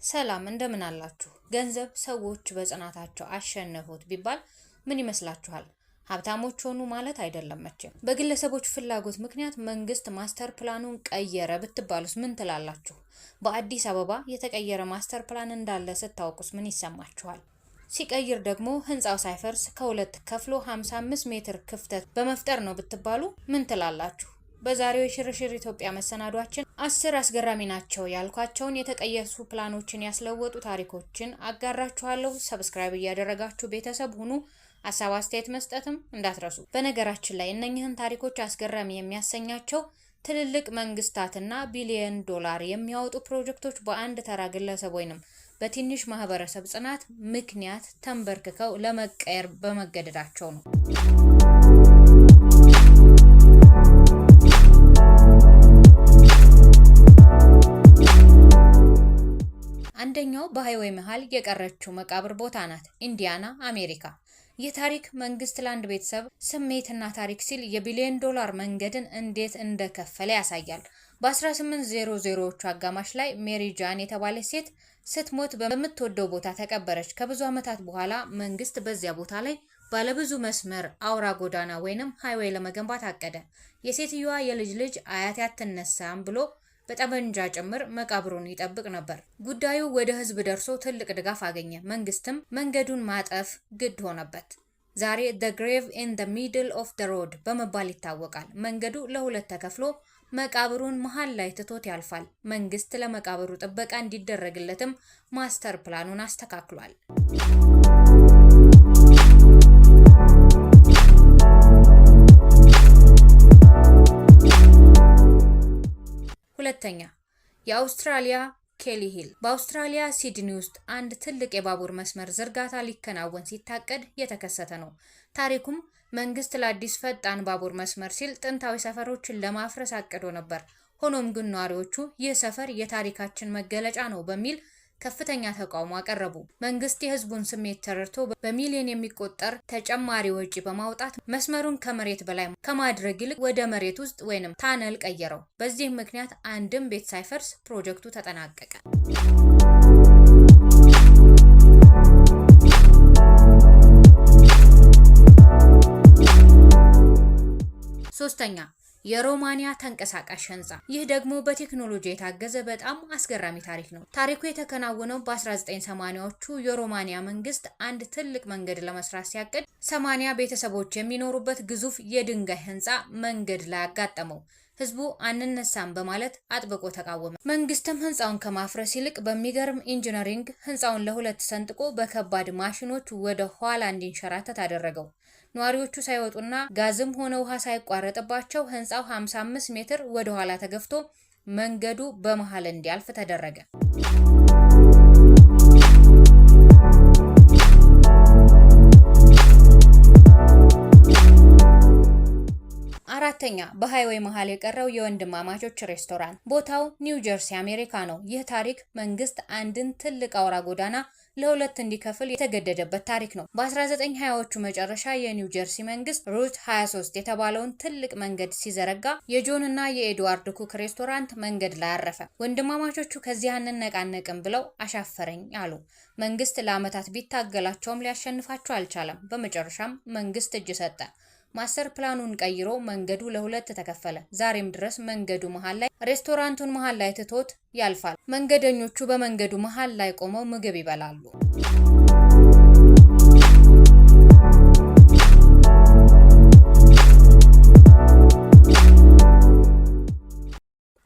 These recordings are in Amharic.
ሰላም እንደምን አላችሁ? ገንዘብ ሰዎች በጽናታቸው አሸነፉት ቢባል ምን ይመስላችኋል? ሀብታሞች ሆኑ ማለት አይደለም መቼም። በግለሰቦች ፍላጎት ምክንያት መንግስት ማስተር ፕላኑን ቀየረ ብትባሉስ ምን ትላላችሁ? በአዲስ አበባ የተቀየረ ማስተር ፕላን እንዳለ ስታውቁስ ምን ይሰማችኋል? ሲቀይር ደግሞ ህንጻው ሳይፈርስ ከሁለት ከፍሎ 55 ሜትር ክፍተት በመፍጠር ነው ብትባሉ ምን ትላላችሁ? በዛሬው የሽርሽር ኢትዮጵያ መሰናዷችን 10 አስገራሚ ናቸው ያልኳቸውን የተቀየሱ ፕላኖችን ያስለወጡ ታሪኮችን አጋራችኋለሁ። ሰብስክራይብ እያደረጋችሁ ቤተሰብ ሁኑ። ሀሳብ አስተያየት መስጠትም እንዳትረሱ። በነገራችን ላይ እነኚህን ታሪኮች አስገራሚ የሚያሰኛቸው ትልልቅ መንግስታትና ቢሊዮን ዶላር የሚያወጡ ፕሮጀክቶች በአንድ ተራ ግለሰብ ወይንም በትንሽ ማህበረሰብ ጽናት ምክንያት ተንበርክከው ለመቀየር በመገደዳቸው ነው። አንደኛው በሃይዌይ መሃል የቀረችው መቃብር ቦታ ናት፣ ኢንዲያና አሜሪካ። ይህ ታሪክ መንግስት ለአንድ ቤተሰብ ስሜትና ታሪክ ሲል የቢሊዮን ዶላር መንገድን እንዴት እንደከፈለ ያሳያል። በ1800ዎቹ አጋማሽ ላይ ሜሪ ጃን የተባለች ሴት ስትሞት በምትወደው ቦታ ተቀበረች። ከብዙ ዓመታት በኋላ መንግስት በዚያ ቦታ ላይ ባለብዙ መስመር አውራ ጎዳና ወይንም ሃይዌይ ለመገንባት አቀደ። የሴትዮዋ የልጅ ልጅ አያት አትነሳም ብሎ በጠመንጃ ጭምር መቃብሩን ይጠብቅ ነበር። ጉዳዩ ወደ ህዝብ ደርሶ ትልቅ ድጋፍ አገኘ። መንግስትም መንገዱን ማጠፍ ግድ ሆነበት። ዛሬ the grave in the middle of the road በመባል ይታወቃል። መንገዱ ለሁለት ተከፍሎ መቃብሩን መሃል ላይ ትቶት ያልፋል። መንግስት ለመቃብሩ ጥበቃ እንዲደረግለትም ማስተር ፕላኑን አስተካክሏል። ሁለተኛ፣ የአውስትራሊያ ኬሊ ሂል። በአውስትራሊያ ሲድኒ ውስጥ አንድ ትልቅ የባቡር መስመር ዝርጋታ ሊከናወን ሲታቀድ የተከሰተ ነው። ታሪኩም መንግስት ለአዲስ ፈጣን ባቡር መስመር ሲል ጥንታዊ ሰፈሮችን ለማፍረስ አቅዶ ነበር። ሆኖም ግን ነዋሪዎቹ ይህ ሰፈር የታሪካችን መገለጫ ነው በሚል ከፍተኛ ተቃውሞ አቀረቡ። መንግስት የህዝቡን ስሜት ተረድቶ በሚሊዮን የሚቆጠር ተጨማሪ ወጪ በማውጣት መስመሩን ከመሬት በላይ ከማድረግ ይልቅ ወደ መሬት ውስጥ ወይንም ታነል ቀየረው። በዚህ ምክንያት አንድም ቤት ሳይፈርስ ፕሮጀክቱ ተጠናቀቀ። ሶስተኛ፣ የሮማኒያ ተንቀሳቃሽ ህንጻ። ይህ ደግሞ በቴክኖሎጂ የታገዘ በጣም አስገራሚ ታሪክ ነው። ታሪኩ የተከናወነው በ1980ዎቹ የሮማኒያ መንግስት አንድ ትልቅ መንገድ ለመስራት ሲያቅድ 80 ቤተሰቦች የሚኖሩበት ግዙፍ የድንጋይ ህንጻ መንገድ ላይ አጋጠመው። ህዝቡ አንነሳም በማለት አጥብቆ ተቃወመ። መንግስትም ህንጻውን ከማፍረስ ይልቅ በሚገርም ኢንጂነሪንግ ህንጻውን ለሁለት ሰንጥቆ በከባድ ማሽኖች ወደ ኋላ እንዲንሸራተት አደረገው። ነዋሪዎቹ ሳይወጡና ጋዝም ሆነ ውሃ ሳይቋረጥባቸው ህንጻው 55 ሜትር ወደ ኋላ ተገፍቶ መንገዱ በመሃል እንዲያልፍ ተደረገ። አራተኛ፣ በሃይዌይ መሃል የቀረው የወንድማማቾች ሬስቶራንት። ቦታው ኒው ጀርሲ አሜሪካ ነው። ይህ ታሪክ መንግስት አንድን ትልቅ አውራ ጎዳና ለሁለት እንዲከፍል የተገደደበት ታሪክ ነው። በ1920ዎቹ መጨረሻ የኒው ጀርሲ መንግስት ሩት 23 የተባለውን ትልቅ መንገድ ሲዘረጋ የጆን እና የኤድዋርድ ኩክ ሬስቶራንት መንገድ ላይ አረፈ። ወንድማማቾቹ ከዚህ አንነቃነቅም ብለው አሻፈረኝ አሉ። መንግስት ለዓመታት ቢታገላቸውም ሊያሸንፋቸው አልቻለም። በመጨረሻም መንግስት እጅ ሰጠ። ማስተር ፕላኑን ቀይሮ መንገዱ ለሁለት ተከፈለ። ዛሬም ድረስ መንገዱ መሃል ላይ ሬስቶራንቱን መሃል ላይ ትቶት ያልፋል። መንገደኞቹ በመንገዱ መሃል ላይ ቆመው ምግብ ይበላሉ።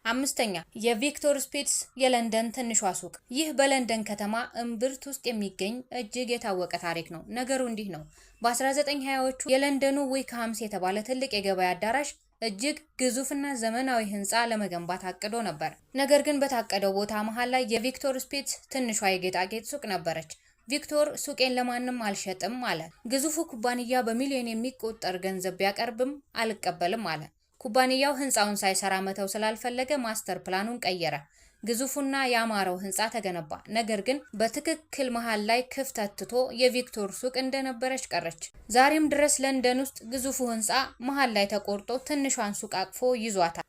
አምስተኛ፣ የቪክቶር ስፒትስ የለንደን ትንሿ ሱቅ። ይህ በለንደን ከተማ እምብርት ውስጥ የሚገኝ እጅግ የታወቀ ታሪክ ነው። ነገሩ እንዲህ ነው። በ1920ዎቹ የለንደኑ ዊክሃምስ የተባለ ትልቅ የገበያ አዳራሽ እጅግ ግዙፍና ዘመናዊ ህንጻ ለመገንባት አቅዶ ነበር። ነገር ግን በታቀደው ቦታ መሃል ላይ የቪክቶር ስፒትስ ትንሿ የጌጣጌጥ ሱቅ ነበረች። ቪክቶር ሱቄን ለማንም አልሸጥም አለ። ግዙፉ ኩባንያ በሚሊዮን የሚቆጠር ገንዘብ ቢያቀርብም አልቀበልም አለ። ኩባንያው ህንጻውን ሳይሰራ መተው ስላልፈለገ ማስተር ፕላኑን ቀየረ። ግዙፉና ያማረው ህንጻ ተገነባ። ነገር ግን በትክክል መሃል ላይ ክፍተት ትቶ የቪክቶር ሱቅ እንደነበረች ቀረች። ዛሬም ድረስ ለንደን ውስጥ ግዙፉ ህንጻ መሃል ላይ ተቆርጦ ትንሿን ሱቅ አቅፎ ይዟታል።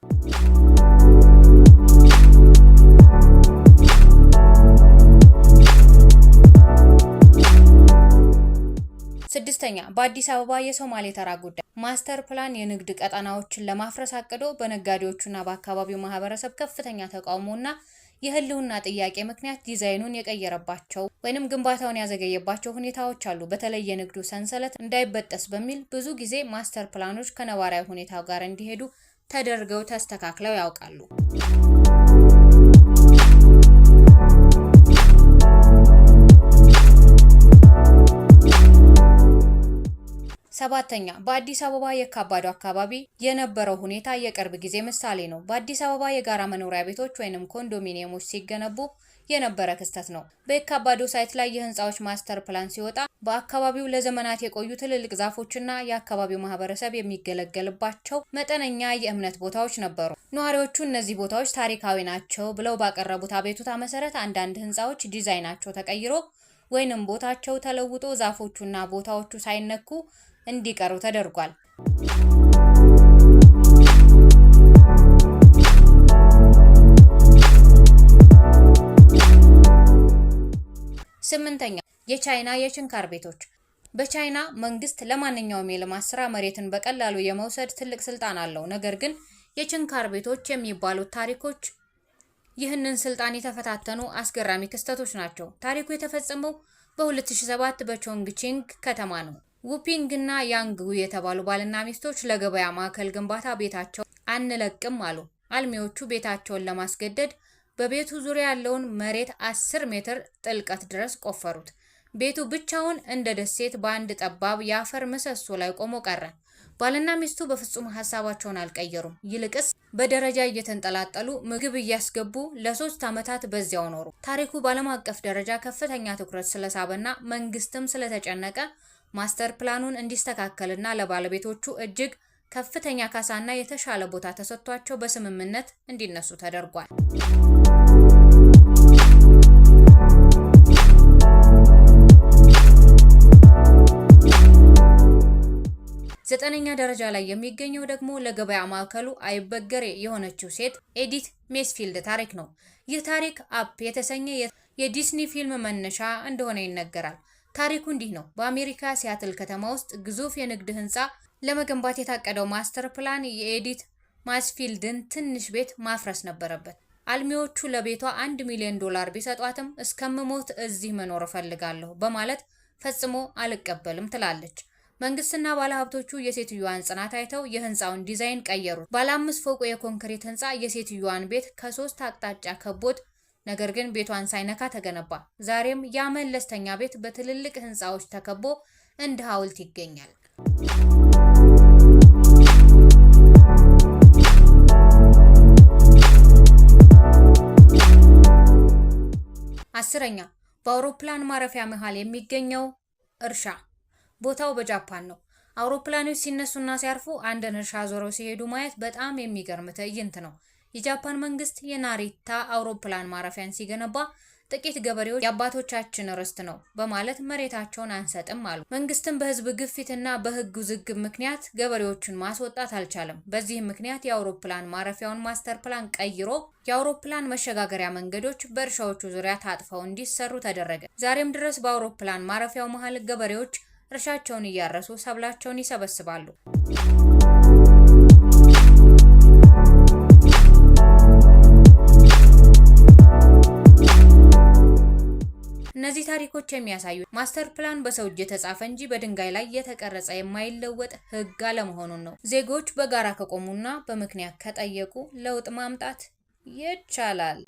በአዲስ አበባ የሶማሌ ተራ ጉዳይ ማስተር ፕላን የንግድ ቀጠናዎችን ለማፍረስ አቅዶ በነጋዴዎቹና በአካባቢው ማህበረሰብ ከፍተኛ ተቃውሞና የህልውና ጥያቄ ምክንያት ዲዛይኑን የቀየረባቸው ወይንም ግንባታውን ያዘገየባቸው ሁኔታዎች አሉ። በተለይ የንግዱ ሰንሰለት እንዳይበጠስ በሚል ብዙ ጊዜ ማስተር ፕላኖች ከነባራዊ ሁኔታው ጋር እንዲሄዱ ተደርገው ተስተካክለው ያውቃሉ። ሰባተኛ በአዲስ አበባ የካባዶ አካባቢ የነበረው ሁኔታ የቅርብ ጊዜ ምሳሌ ነው። በአዲስ አበባ የጋራ መኖሪያ ቤቶች ወይንም ኮንዶሚኒየሞች ሲገነቡ የነበረ ክስተት ነው። በካባዶ ሳይት ላይ የህንፃዎች ማስተር ፕላን ሲወጣ በአካባቢው ለዘመናት የቆዩ ትልልቅ ዛፎችና የአካባቢው ማህበረሰብ የሚገለገልባቸው መጠነኛ የእምነት ቦታዎች ነበሩ። ነዋሪዎቹ እነዚህ ቦታዎች ታሪካዊ ናቸው ብለው ባቀረቡት አቤቱታ መሰረት አንዳንድ ህንፃዎች ዲዛይናቸው ተቀይሮ ወይንም ቦታቸው ተለውጦ ዛፎቹና ቦታዎቹ ሳይነኩ እንዲቀሩ ተደርጓል። ስምንተኛ የቻይና የችንካር ቤቶች። በቻይና መንግስት ለማንኛውም የልማት ስራ መሬትን በቀላሉ የመውሰድ ትልቅ ስልጣን አለው። ነገር ግን የችንካር ቤቶች የሚባሉት ታሪኮች ይህንን ስልጣን የተፈታተኑ አስገራሚ ክስተቶች ናቸው። ታሪኩ የተፈጸመው በ2007 በቾንግቺንግ ከተማ ነው። ውፒንግ እና ያንግ የተባሉ ባልና ሚስቶች ለገበያ ማዕከል ግንባታ ቤታቸው አንለቅም አሉ። አልሚዎቹ ቤታቸውን ለማስገደድ በቤቱ ዙሪያ ያለውን መሬት 10 ሜትር ጥልቀት ድረስ ቆፈሩት። ቤቱ ብቻውን እንደ ደሴት በአንድ ጠባብ የአፈር ምሰሶ ላይ ቆሞ ቀረ። ባልና ሚስቱ በፍጹም ሀሳባቸውን አልቀየሩም። ይልቅስ በደረጃ እየተንጠላጠሉ ምግብ እያስገቡ ለ3 ዓመታት በዚያው ኖሩ። ታሪኩ በዓለም አቀፍ ደረጃ ከፍተኛ ትኩረት ስለሳበና መንግስትም ስለተጨነቀ ማስተር ፕላኑን እንዲስተካከልና ለባለቤቶቹ እጅግ ከፍተኛ ካሳና የተሻለ ቦታ ተሰጥቷቸው በስምምነት እንዲነሱ ተደርጓል። ዘጠነኛ ደረጃ ላይ የሚገኘው ደግሞ ለገበያ ማዕከሉ አይበገሬ የሆነችው ሴት ኤዲት ሜስፊልድ ታሪክ ነው። ይህ ታሪክ አፕ የተሰኘ የዲስኒ ፊልም መነሻ እንደሆነ ይነገራል። ታሪኩ እንዲህ ነው። በአሜሪካ ሲያትል ከተማ ውስጥ ግዙፍ የንግድ ህንፃ ለመገንባት የታቀደው ማስተር ፕላን የኤዲት ማስፊልድን ትንሽ ቤት ማፍረስ ነበረበት። አልሚዎቹ ለቤቷ $1 ሚሊዮን ቢሰጧትም እስከምሞት እዚህ መኖር እፈልጋለሁ በማለት ፈጽሞ አልቀበልም ትላለች። መንግስትና ባለሀብቶቹ የሴትዮዋን ጽናት አይተው የህንፃውን ዲዛይን ቀየሩት። ባለ 5 ፎቅ የኮንክሪት ህንፃ የሴትዮዋን ቤት ከ3 አቅጣጫ ከቦት ነገር ግን ቤቷን ሳይነካ ተገነባ። ዛሬም ያ መለስተኛ ቤት በትልልቅ ህንፃዎች ተከቦ እንደ ሐውልት ይገኛል። አስረኛ በአውሮፕላን ማረፊያ መሃል የሚገኘው እርሻ። ቦታው በጃፓን ነው። አውሮፕላኖች ሲነሱና ሲያርፉ አንድን እርሻ ዞረው ሲሄዱ ማየት በጣም የሚገርም ትዕይንት ነው። የጃፓን መንግስት የናሪታ አውሮፕላን ማረፊያን ሲገነባ ጥቂት ገበሬዎች የአባቶቻችን ርስት ነው በማለት መሬታቸውን አንሰጥም አሉ። መንግስትም በህዝብ ግፊትና በህግ ውዝግብ ምክንያት ገበሬዎቹን ማስወጣት አልቻለም። በዚህም ምክንያት የአውሮፕላን ማረፊያውን ማስተር ፕላን ቀይሮ የአውሮፕላን መሸጋገሪያ መንገዶች በእርሻዎቹ ዙሪያ ታጥፈው እንዲሰሩ ተደረገ። ዛሬም ድረስ በአውሮፕላን ማረፊያው መሃል ገበሬዎች እርሻቸውን እያረሱ ሰብላቸውን ይሰበስባሉ። እነዚህ ታሪኮች የሚያሳዩት ማስተር ፕላን በሰው እጅ የተጻፈ እንጂ በድንጋይ ላይ የተቀረጸ የማይለወጥ ህግ አለመሆኑን ነው። ዜጎች በጋራ ከቆሙና በምክንያት ከጠየቁ ለውጥ ማምጣት ይቻላል።